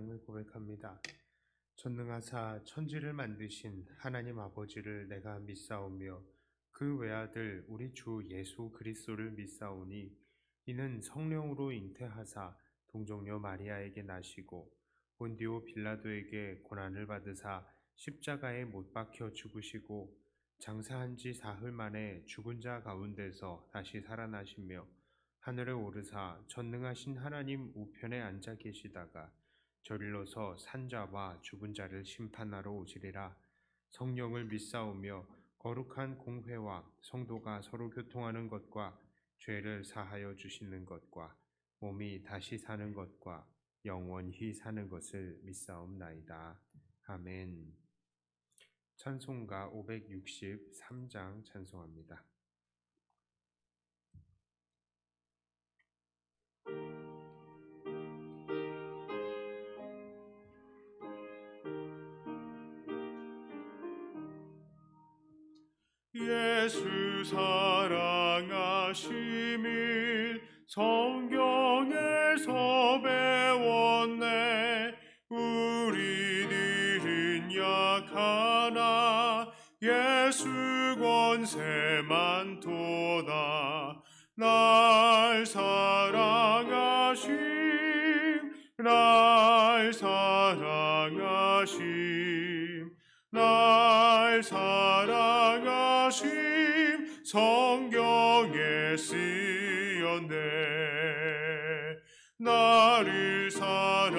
사랑을 고백합니다. 전능하사 천지를 만드신 하나님 아버지를 내가 믿사오며 그 외아들 우리 주 예수 그리스도를 믿사오니 이는 성령으로 잉태하사 동정녀 마리아에게 나시고 본디오 빌라도에게 고난을 받으사 십자가에 못 박혀 죽으시고 장사한 지 사흘 만에 죽은 자 가운데서 다시 살아나시며 하늘에 오르사 전능하신 하나님 우편에 앉아 계시다가 저릴러서 산자와 죽은 자를 심판하러 오시리라. 성령을 믿사오며 거룩한 공회와 성도가 서로 교통하는 것과 죄를 사하여 주시는 것과 몸이 다시 사는 것과 영원히 사는 것을 믿사옵나이다. 아멘. 찬송가 563장 찬송합니다. 예수 사랑하심을 성경에서 배웠네. 우리들은 약하나 예수 권세만 도다. 날 사랑하심 날 사랑하심 날 사랑하심 성경에 쓰였네. 나를 사랑하시고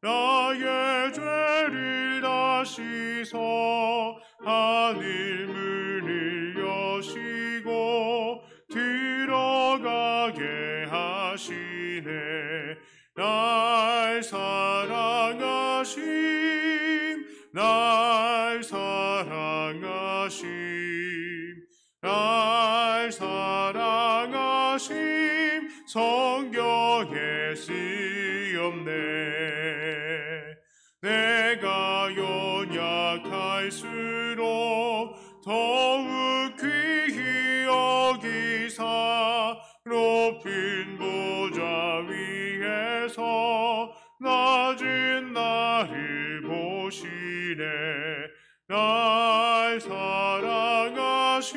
나의 죄를 다 씻어 하늘 문을 여시고 들어가게 하시네. 날 사랑하심 날 사랑하심 날 사랑하심 성경에 쓰였네. 내가 연약할수록 더욱 귀히 여기사 높은 보좌 위에서 낮은 나를 보시네. 날 사랑하심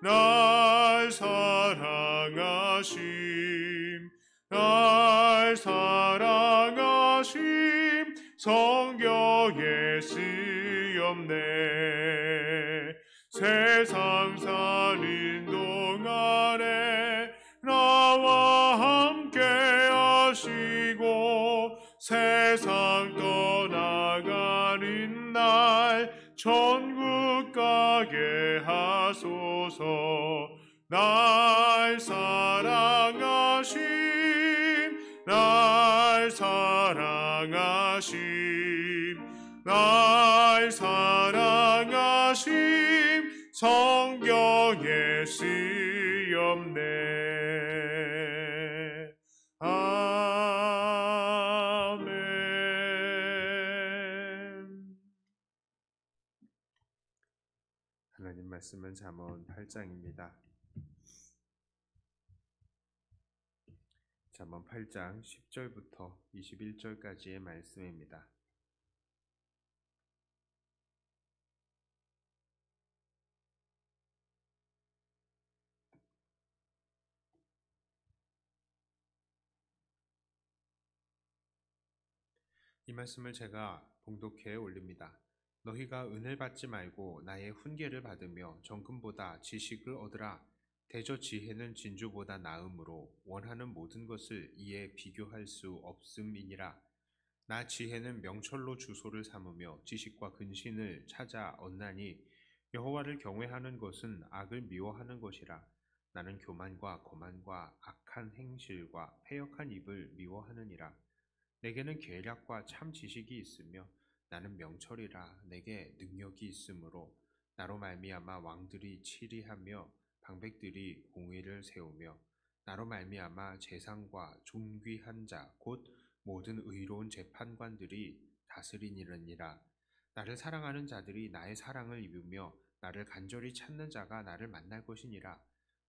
날 사랑하심 날 사랑하심 성경에 쓰였네. 세상 사는 동안에 나와 함께 하시고 세상 떠나가는 날 천국 가게 하소서. 날 사랑하심 날 사랑하심 날 사랑하심 성경에 쓰였네. 아멘. 하나님 말씀은 잠언 8장입니다. 잠언 8장 10절부터 21절까지의 말씀입니다. 이 말씀을 제가 봉독해 올립니다. 너희가 은을 받지 말고 나의 훈계를 받으며 정금보다 지식을 얻으라. 대저 지혜는 진주보다 나음으로 원하는 모든 것을 이에 비교할 수 없음이니라. 나 지혜는 명철로 주소를 삼으며 지식과 근신을 찾아 얻나니 여호와를 경외하는 것은 악을 미워하는 것이라. 나는 교만과 거만과 악한 행실과 패역한 입을 미워하느니라. 내게는 계략과 참 지식이 있으며 나는 명철이라. 내게 능력이 있으므로 나로 말미암아 왕들이 치리하며 방백들이 공의를 세우며 나로 말미암아 재상과 존귀한 자 곧 모든 의로운 재판관들이 다스리니라. 나를 사랑하는 자들이 나의 사랑을 입으며 나를 간절히 찾는 자가 나를 만날 것이니라.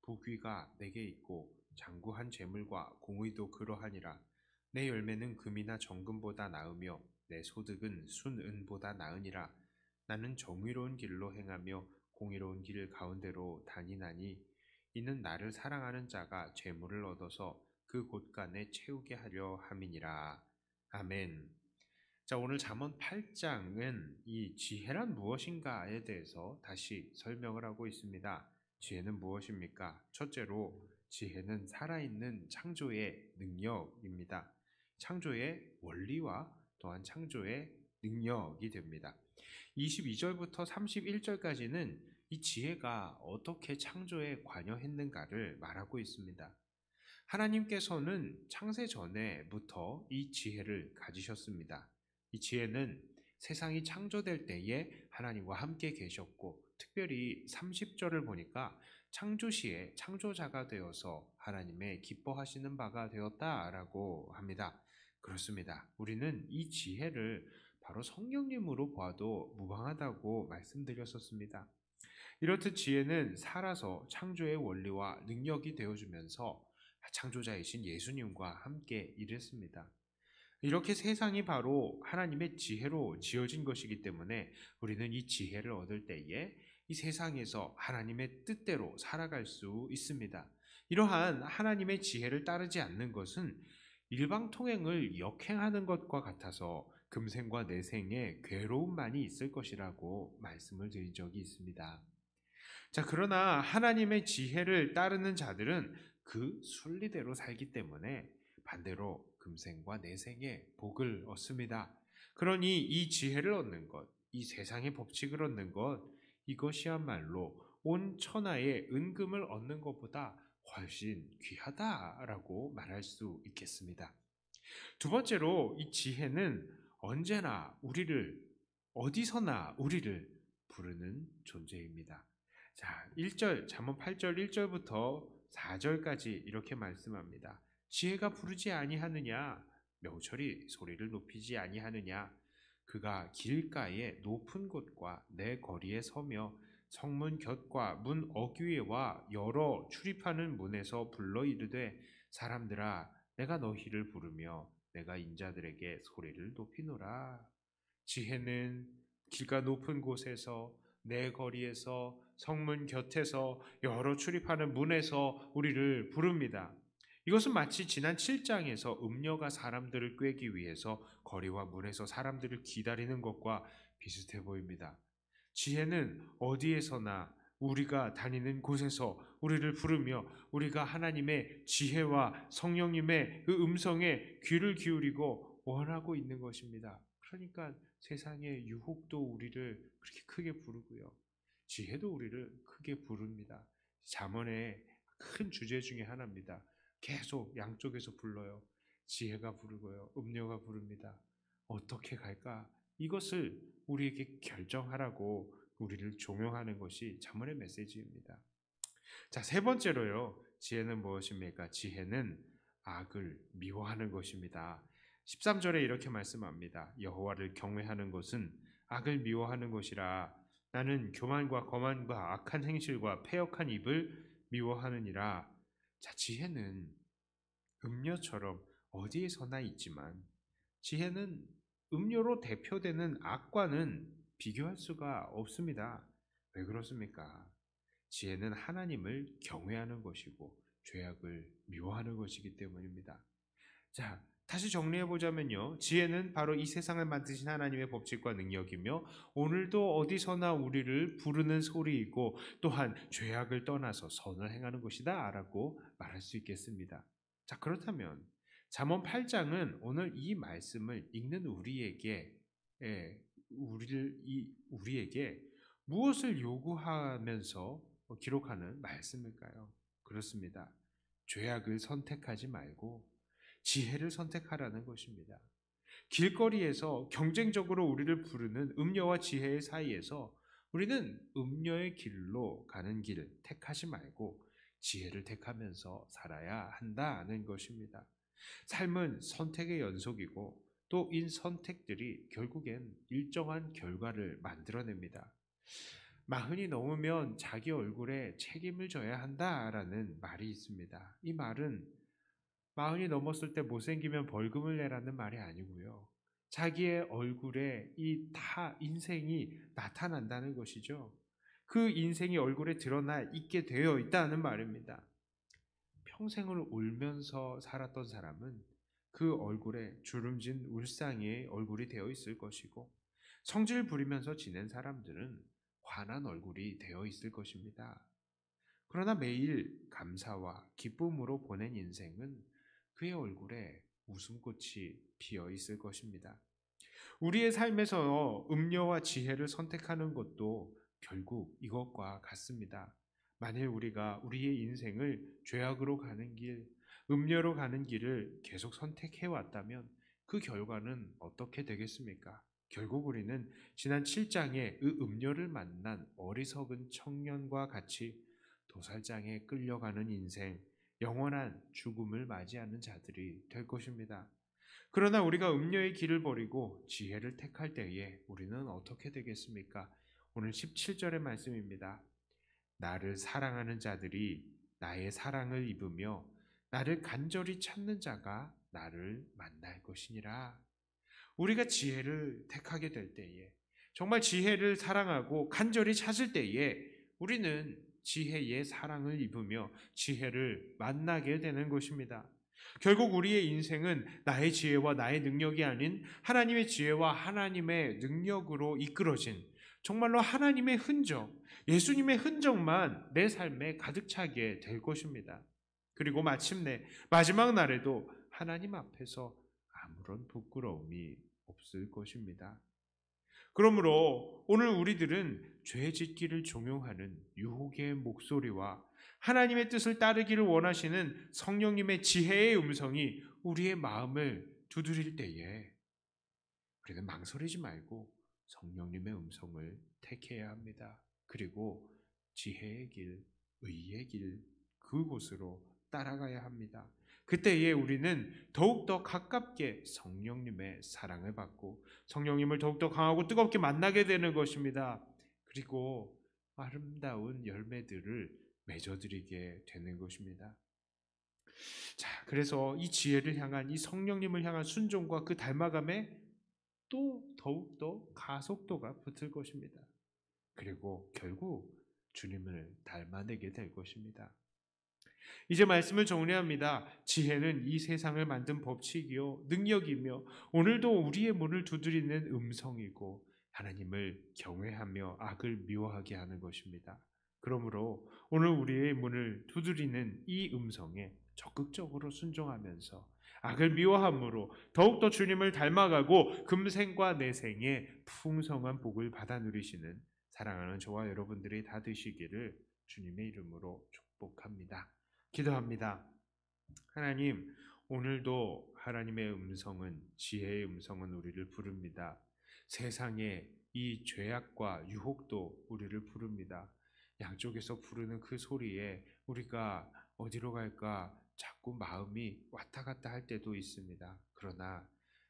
부귀가 내게 있고 장구한 재물과 공의도 그러하니라. 내 열매는 금이나 정금보다 나으며 내 소득은 순은보다 나으니라. 나는 정의로운 길로 행하며 공의로운 길 가운데로 다니나니 이는 나를 사랑하는 자가 재물을 얻어서 그 곳간에 채우게 하려 함이니라. 아멘. 자, 오늘 잠언 8장은 이 지혜란 무엇인가에 대해서 다시 설명을 하고 있습니다. 지혜는 무엇입니까? 첫째로 지혜는 살아있는 창조의 능력입니다. 창조의 원리와 또한 창조의 능력이 됩니다. 22절부터 31절까지는 이 지혜가 어떻게 창조에 관여했는가를 말하고 있습니다. 하나님께서는 창세 전에부터 이 지혜를 가지셨습니다. 이 지혜는 세상이 창조될 때에 하나님과 함께 계셨고, 특별히 30절을 보니까 창조시에 창조자가 되어서 하나님의 기뻐하시는 바가 되었다라고 합니다. 그렇습니다. 우리는 이 지혜를 바로 성령님으로 보아도 무방하다고 말씀드렸었습니다. 이렇듯 지혜는 살아서 창조의 원리와 능력이 되어주면서 창조자이신 예수님과 함께 일했습니다. 이렇게 세상이 바로 하나님의 지혜로 지어진 것이기 때문에 우리는 이 지혜를 얻을 때에 이 세상에서 하나님의 뜻대로 살아갈 수 있습니다. 이러한 하나님의 지혜를 따르지 않는 것은 일방통행을 역행하는 것과 같아서 금생과 내생에 괴로움만이 있을 것이라고 말씀을 드린 적이 있습니다. 자, 그러나 하나님의 지혜를 따르는 자들은 그 순리대로 살기 때문에 반대로 금생과 내생에 복을 얻습니다. 그러니 이 지혜를 얻는 것, 이 세상의 법칙을 얻는 것, 이것이야말로 온 천하의 은금을 얻는 것보다 훨씬 귀하다라고 말할 수 있겠습니다. 두 번째로 이 지혜는 언제나 우리를, 어디서나 우리를 부르는 존재입니다. 자, 1절, 잠언 8절 1절부터 4절까지 이렇게 말씀합니다. 지혜가 부르지 아니하느냐? 명철이 소리를 높이지 아니하느냐? 그가 길가의 높은 곳과 내 거리에 서며 성문 곁과 문 어귀와 여러 출입하는 문에서 불러 이르되 사람들아 내가 너희를 부르며 내가 인자들에게 소리를 높이노라. 지혜는 길가 높은 곳에서 내 거리에서 성문 곁에서 여러 출입하는 문에서 우리를 부릅니다. 이것은 마치 지난 7장에서 음녀가 사람들을 꾀기 위해서 거리와 문에서 사람들을 기다리는 것과 비슷해 보입니다. 지혜는 어디에서나 우리가 다니는 곳에서 우리를 부르며 우리가 하나님의 지혜와 성령님의 그 음성에 귀를 기울이고 원하고 있는 것입니다. 그러니까 세상의 유혹도 우리를 그렇게 크게 부르고요. 지혜도 우리를 크게 부릅니다. 잠언의 큰 주제 중에 하나입니다. 계속 양쪽에서 불러요. 지혜가 부르고요. 음료가 부릅니다. 어떻게 갈까? 이것을 우리에게 결정하라고 우리를 종용하는 것이 잠언의 메시지입니다. 자, 세 번째로요. 지혜는 무엇입니까? 지혜는 악을 미워하는 것입니다. 13절에 이렇게 말씀합니다. 여호와를 경외하는 것은 악을 미워하는 것이라. 나는 교만과 거만과 악한 행실과 패역한 입을 미워하느니라. 자, 지혜는 음료처럼 어디에서나 있지만 지혜는 음료로 대표되는 악과는 비교할 수가 없습니다. 왜 그렇습니까? 지혜는 하나님을 경외하는 것이고 죄악을 미워하는 것이기 때문입니다. 자, 다시 정리해 보자면요. 지혜는 바로 이 세상을 만드신 하나님의 법칙과 능력이며 오늘도 어디서나 우리를 부르는 소리이고 또한 죄악을 떠나서 선을 행하는 것이다 라고 말할 수 있겠습니다. 자, 그렇다면 잠언 8장은 오늘 이 말씀을 읽는 우리에게 무엇을 요구하면서 기록하는 말씀일까요? 그렇습니다. 죄악을 선택하지 말고 지혜를 선택하라는 것입니다. 길거리에서 경쟁적으로 우리를 부르는 음녀와 지혜의 사이에서 우리는 음녀의 길로 가는 길을 택하지 말고 지혜를 택하면서 살아야 한다는 것입니다. 삶은 선택의 연속이고 또 이 선택들이 결국엔 일정한 결과를 만들어냅니다. 마흔이 넘으면 자기 얼굴에 책임을 져야 한다라는 말이 있습니다. 이 말은 마흔이 넘었을 때 못생기면 벌금을 내라는 말이 아니고요. 자기의 얼굴에 이 다 인생이 나타난다는 것이죠. 그 인생이 얼굴에 드러나 있게 되어 있다는 말입니다. 평생을 울면서 살았던 사람은 그 얼굴에 주름진 울상의 얼굴이 되어 있을 것이고, 성질 부리면서 지낸 사람들은 환한 얼굴이 되어 있을 것입니다. 그러나 매일 감사와 기쁨으로 보낸 인생은 그의 얼굴에 웃음꽃이 피어 있을 것입니다. 우리의 삶에서 음료와 지혜를 선택하는 것도 결국 이것과 같습니다. 만일 우리가 우리의 인생을 죄악으로 가는 길, 음료로 가는 길을 계속 선택해 왔다면 그 결과는 어떻게 되겠습니까? 결국 우리는 지난 7장의 그 음료를 만난 어리석은 청년과 같이 도살장에 끌려가는 인생, 영원한 죽음을 맞이하는 자들이 될 것입니다. 그러나 우리가 음료의 길을 버리고 지혜를 택할 때에 우리는 어떻게 되겠습니까? 오늘 17절의 말씀입니다. 나를 사랑하는 자들이 나의 사랑을 입으며 나를 간절히 찾는 자가 나를 만날 것이니라. 우리가 지혜를 택하게 될 때에, 정말 지혜를 사랑하고 간절히 찾을 때에 우리는 지혜의 사랑을 입으며 지혜를 만나게 되는 것입니다. 결국 우리의 인생은 나의 지혜와 나의 능력이 아닌 하나님의 지혜와 하나님의 능력으로 이끌어진, 정말로 하나님의 흔적, 예수님의 흔적만 내 삶에 가득 차게 될 것입니다. 그리고 마침내 마지막 날에도 하나님 앞에서 아무런 부끄러움이 없을 것입니다. 그러므로 오늘 우리들은 죄 짓기를 종용하는 유혹의 목소리와 하나님의 뜻을 따르기를 원하시는 성령님의 지혜의 음성이 우리의 마음을 두드릴 때에 우리는 망설이지 말고 성령님의 음성을 택해야 합니다. 그리고 지혜의 길, 의의 길, 그곳으로 따라가야 합니다. 그때에 우리는 더욱더 가깝게 성령님의 사랑을 받고 성령님을 더욱더 강하고 뜨겁게 만나게 되는 것입니다. 그리고 아름다운 열매들을 맺어드리게 되는 것입니다. 자, 그래서 이 지혜를 향한, 이 성령님을 향한 순종과 그 닮아감에 또 더욱더 가속도가 붙을 것입니다. 그리고 결국 주님을 닮아내게 될 것입니다. 이제 말씀을 정리합니다. 지혜는 이 세상을 만든 법칙이요 능력이며 오늘도 우리의 문을 두드리는 음성이고 하나님을 경외하며 악을 미워하게 하는 것입니다. 그러므로 오늘 우리의 문을 두드리는 이 음성에 적극적으로 순종하면서 악을 미워함으로 더욱더 주님을 닮아가고 금생과 내생의 풍성한 복을 받아 누리시는 사랑하는 저와 여러분들이 다 되시기를 주님의 이름으로 축복합니다. 기도합니다. 하나님, 오늘도 하나님의 음성은, 지혜의 음성은 우리를 부릅니다. 세상의 이 죄악과 유혹도 우리를 부릅니다. 양쪽에서 부르는 그 소리에 우리가 어디로 갈까 자꾸 마음이 왔다 갔다 할 때도 있습니다. 그러나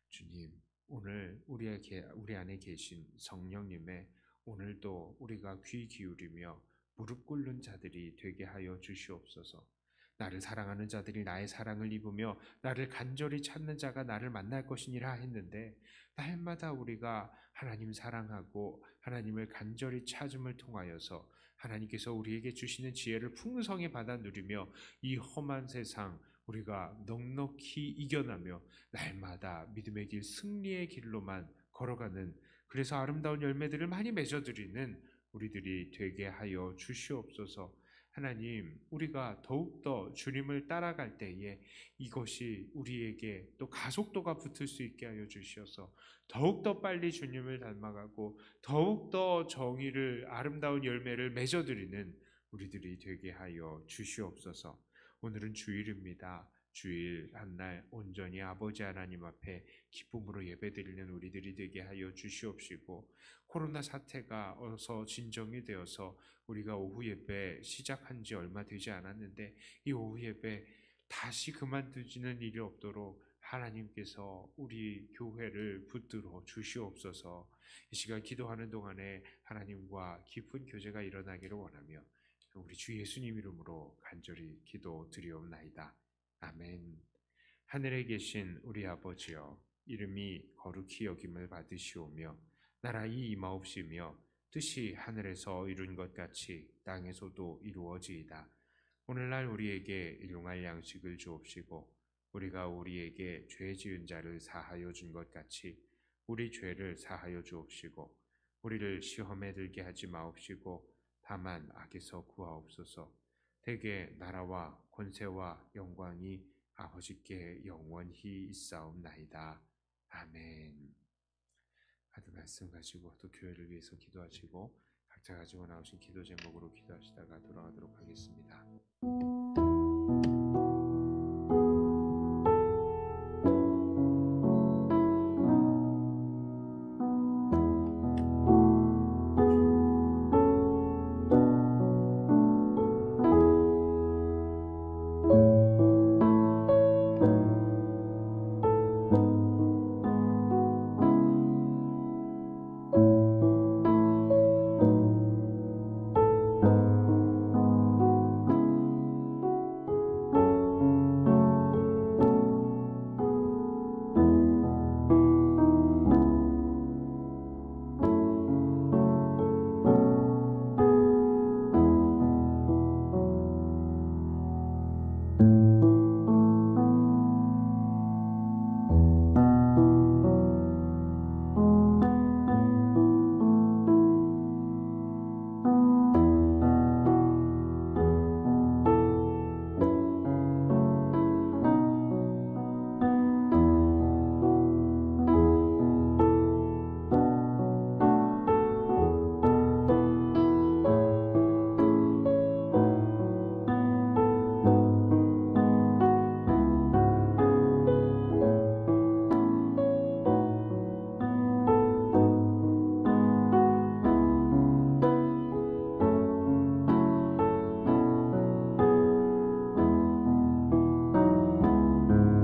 주님, 오늘 우리 안에 계신 성령님의 오늘도 우리가 귀 기울이며 무릎 꿇는 자들이 되게 하여 주시옵소서. 나를 사랑하는 자들이 나의 사랑을 입으며 나를 간절히 찾는 자가 나를 만날 것이니라 했는데, 날마다 우리가 하나님 사랑하고 하나님을 간절히 찾음을 통하여서 하나님께서 우리에게 주시는 지혜를 풍성히 받아 누리며 이 험한 세상 우리가 넉넉히 이겨나며 날마다 믿음의 길, 승리의 길로만 걸어가는, 그래서 아름다운 열매들을 많이 맺어드리는 우리들이 되게 하여 주시옵소서. 하나님, 우리가 더욱더 주님을 따라갈 때에 이것이 우리에게 또 가속도가 붙을 수 있게 하여 주시어서 더욱더 빨리 주님을 닮아가고 더욱더 정의를, 아름다운 열매를 맺어드리는 우리들이 되게 하여 주시옵소서. 오늘은 주일입니다. 주일 한날 온전히 아버지 하나님 앞에 기쁨으로 예배드리는 우리들이 되게 하여 주시옵시고, 코로나 사태가 어서 진정이 되어서 우리가 오후 예배 시작한 지 얼마 되지 않았는데 이 오후 예배 다시 그만두지는 일이 없도록 하나님께서 우리 교회를 붙들어 주시옵소서. 이 시간 기도하는 동안에 하나님과 깊은 교제가 일어나기를 원하며 우리 주 예수님 이름으로 간절히 기도드리옵나이다. 아멘. 하늘에 계신 우리 아버지여, 이름이 거룩히 여김을 받으시오며 나라의 임하옵시며 뜻이 하늘에서 이룬 것 같이 땅에서도 이루어지이다. 오늘날 우리에게 일용할 양식을 주옵시고 우리가 우리에게 죄 지은 자를 사하여 준 것 같이 우리 죄를 사하여 주옵시고 우리를 시험에 들게 하지 마옵시고 다만 악에서 구하옵소서. 대개 나라와 권세와 영광이 아버지께 영원히 있사옵나이다. 아멘. 하도 말씀 가지고 또 교회를 위해서 기도하시고 각자 가지고 나오신 기도 제목으로 기도하시다가 돌아가도록 하겠습니다.